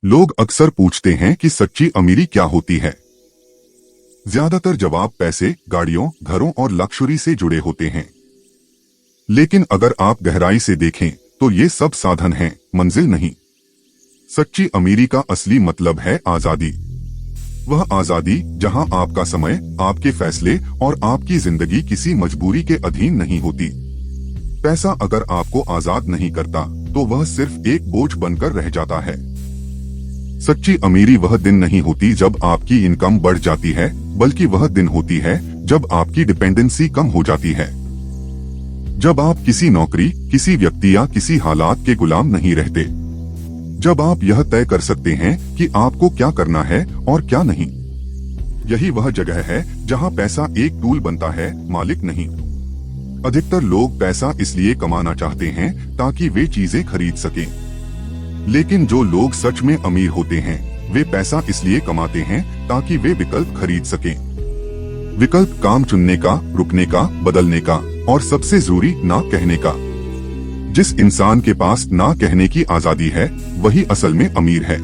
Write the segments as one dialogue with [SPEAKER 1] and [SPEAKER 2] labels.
[SPEAKER 1] लोग अक्सर पूछते हैं कि सच्ची अमीरी क्या होती है। ज्यादातर जवाब पैसे, गाड़ियों, घरों और लक्ष्यूरी से जुड़े होते हैं। लेकिन अगर आप गहराई से देखें तो ये सब साधन हैं, मंजिल नहीं। सच्ची अमीरी का असली मतलब है आजादी। वह आजादी जहां आपका समय, आपके फैसले और आपकी जिंदगी किसी मजबूरी के अधीन नहीं होती। पैसा अगर आपको आजाद नहीं करता तो वह सिर्फ एक बोझ बनकर रह जाता है। सच्ची अमीरी वह दिन नहीं होती जब आपकी इनकम बढ़ जाती है, बल्कि वह दिन होती है जब आपकी डिपेंडेंसी कम हो जाती है। जब आप किसी नौकरी, किसी व्यक्ति या किसी हालात के गुलाम नहीं रहते। जब आप यह तय कर सकते हैं कि आपको क्या करना है और क्या नहीं। यही वह जगह है जहां पैसा एक टूल बनता है, मालिक नहीं। अधिकतर लोग पैसा इसलिए कमाना चाहते हैं ताकि वे चीजें खरीद सकें। लेकिन जो लोग सच में अमीर होते हैं वे पैसा इसलिए कमाते हैं ताकि वे विकल्प खरीद सकें। विकल्प काम चुनने का, रुकने का, बदलने का और सबसे जरूरी ना कहने का। जिस इंसान के पास ना कहने की आजादी है वही असल में अमीर है।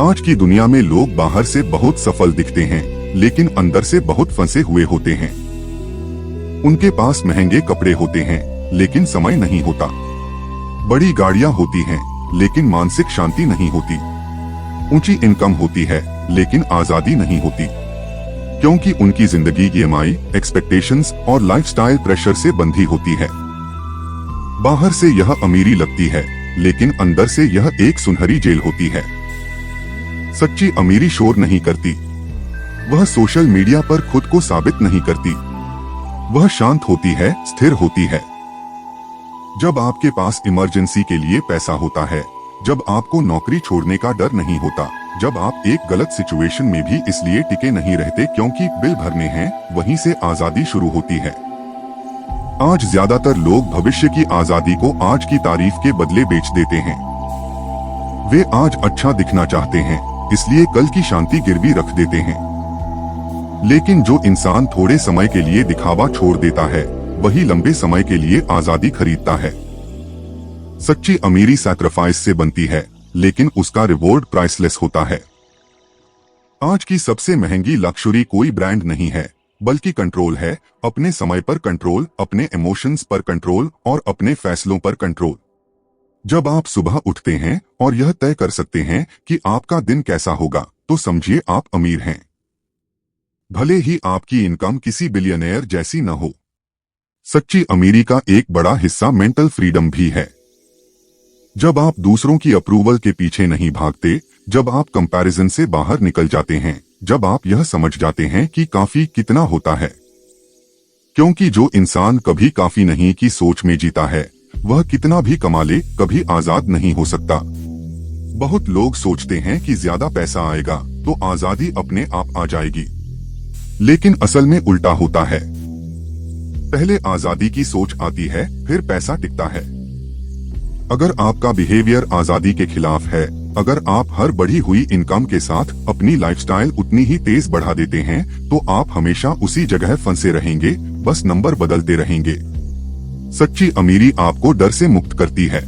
[SPEAKER 1] आज की दुनिया में लोग बाहर से बहुत सफल दिखते हैं लेकिन अंदर से बहुत फंसे हुए होते हैं। उनके पास महंगे कपड़े होते हैं लेकिन समय नहीं होता। बड़ी गाड़ियां होती हैं लेकिन मानसिक शांति नहीं होती। ऊंची इनकम होती है लेकिन आजादी नहीं होती, क्योंकि उनकी जिंदगी ईएमआई, एक्सपेक्टेशंस और लाइफस्टाइल प्रेशर से बंधी होती है। बाहर से यह अमीरी लगती है लेकिन अंदर से यह एक सुनहरी जेल होती है। सच्ची अमीरी शोर नहीं करती। वह सोशल मीडिया पर खुद को साबित नहीं करती। वह शांत होती है, स्थिर होती है। जब आपके पास इमरजेंसी के लिए पैसा होता है, जब आपको नौकरी छोड़ने का डर नहीं होता, जब आप एक गलत सिचुएशन में भी इसलिए टिके नहीं रहते क्योंकि बिल भरने हैं, वहीं से आजादी शुरू होती है। आज ज्यादातर लोग भविष्य की आजादी को आज की तारीफ के बदले बेच देते हैं। वे आज अच्छा दिखना चाहते हैं इसलिए कल की शांति गिरवी रख देते हैं। लेकिन जो इंसान थोड़े समय के लिए दिखावा छोड़ देता है वही लंबे समय के लिए आजादी खरीदता है। सच्ची अमीरी सैक्रिफाइस से बनती है लेकिन उसका रिवॉर्ड प्राइसलेस होता है। आज की सबसे महंगी लक्ष्यूरी कोई ब्रांड नहीं है बल्कि कंट्रोल है। अपने समय पर कंट्रोल, अपने इमोशंस पर कंट्रोल और अपने फैसलों पर कंट्रोल। जब आप सुबह उठते हैं और यह तय कर सकते हैं कि आपका दिन कैसा होगा तो समझिए आप अमीर हैं, भले ही आपकी इनकम किसी बिलियनेयर जैसी न हो। सच्ची अमीरी का एक बड़ा हिस्सा मेंटल फ्रीडम भी है। जब आप दूसरों की अप्रूवल के पीछे नहीं भागते, जब आप कंपैरिजन से बाहर निकल जाते हैं, जब आप यह समझ जाते हैं कि काफी कितना होता है। क्योंकि जो इंसान कभी काफी नहीं की सोच में जीता है वह कितना भी कमा ले कभी आजाद नहीं हो सकता। बहुत लोग सोचते हैं कि ज्यादा पैसा आएगा तो आजादी अपने आप आ जाएगी, लेकिन असल में उल्टा होता है। पहले आजादी की सोच आती है, फिर पैसा टिकता है। अगर आपका बिहेवियर आजादी के खिलाफ है, अगर आप हर बढ़ी हुई इनकम के साथ अपनी लाइफस्टाइल उतनी ही तेज बढ़ा देते हैं तो आप हमेशा उसी जगह फंसे रहेंगे, बस नंबर बदलते रहेंगे। सच्ची अमीरी आपको डर से मुक्त करती है।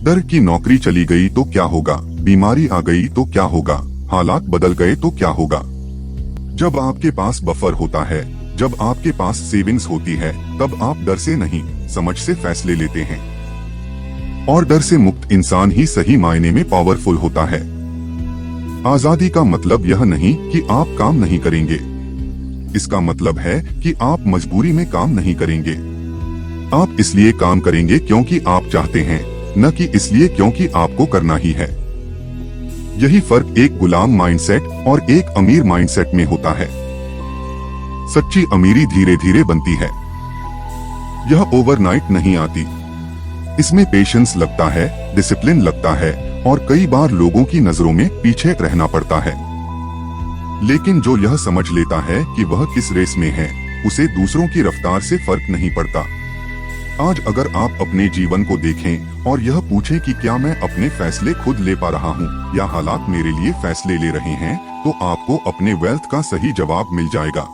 [SPEAKER 1] डर की नौकरी चली गई तो क्या होगा, बीमारी आ गई तो क्या होगा, हालात बदल गए तो क्या होगा। जब आपके पास बफर होता है, जब आपके पास सेविंग्स होती है, तब आप डर से नहीं, समझ से फैसले लेते हैं। और डर से मुक्त इंसान ही सही मायने में पावरफुल होता है। आजादी का मतलब यह नहीं कि आप काम नहीं करेंगे। इसका मतलब है कि आप मजबूरी में काम नहीं करेंगे। आप इसलिए काम करेंगे क्योंकि आप चाहते हैं, न कि इसलिए क्योंकि आपको करना ही है। यही फर्क एक गुलाम माइंडसेट और एक अमीर माइंडसेट में होता है। सच्ची अमीरी धीरे धीरे बनती है। यह ओवरनाइट नहीं आती। इसमें पेशेंस लगता है, डिसिप्लिन लगता है और कई बार लोगों की नजरों में पीछे रहना पड़ता है। लेकिन जो यह समझ लेता है कि वह किस रेस में है, उसे दूसरों की रफ्तार से फर्क नहीं पड़ता। आज अगर आप अपने जीवन को देखें और यह पूछें कि क्या मैं अपने फैसले खुद ले पा रहा हूँ या हालात मेरे लिए फैसले ले रहे हैं, तो आपको अपने वेल्थ का सही जवाब मिल जाएगा।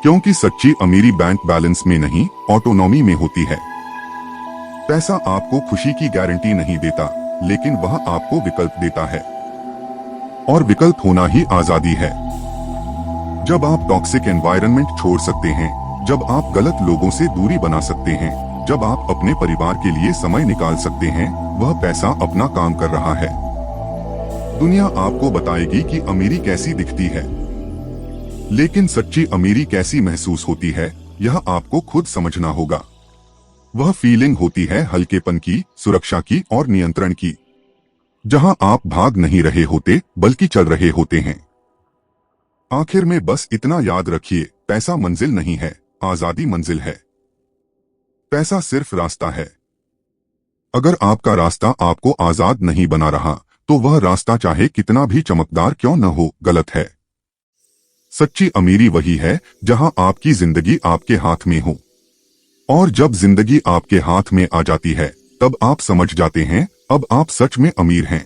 [SPEAKER 1] क्योंकि सच्ची अमीरी बैंक बैलेंस में नहीं, ऑटोनॉमी में होती है। पैसा आपको खुशी की गारंटी नहीं देता, लेकिन वह आपको विकल्प देता है, और विकल्प होना ही आजादी है। जब आप टॉक्सिक एनवायरनमेंट छोड़ सकते हैं, जब आप गलत लोगों से दूरी बना सकते हैं, जब आप अपने परिवार के लिए समय निकाल सकते हैं, वह पैसा अपना काम कर रहा है। दुनिया आपको बताएगी कि अमीरी कैसी दिखती है, लेकिन सच्ची अमीरी कैसी महसूस होती है, यह आपको खुद समझना होगा। वह फीलिंग होती है हल्केपन की, सुरक्षा की और नियंत्रण की, जहां आप भाग नहीं रहे होते बल्कि चल रहे होते हैं। आखिर में बस इतना याद रखिए, पैसा मंजिल नहीं है, आजादी मंजिल है। पैसा सिर्फ रास्ता है। अगर आपका रास्ता आपको आजाद नहीं बना रहा, तो वह रास्ता चाहे कितना भी चमकदार क्यों न हो, गलत है। सच्ची अमीरी वही है जहां आपकी जिंदगी आपके हाथ में हो, और जब जिंदगी आपके हाथ में आ जाती है, तब आप समझ जाते हैं, अब आप सच में अमीर हैं।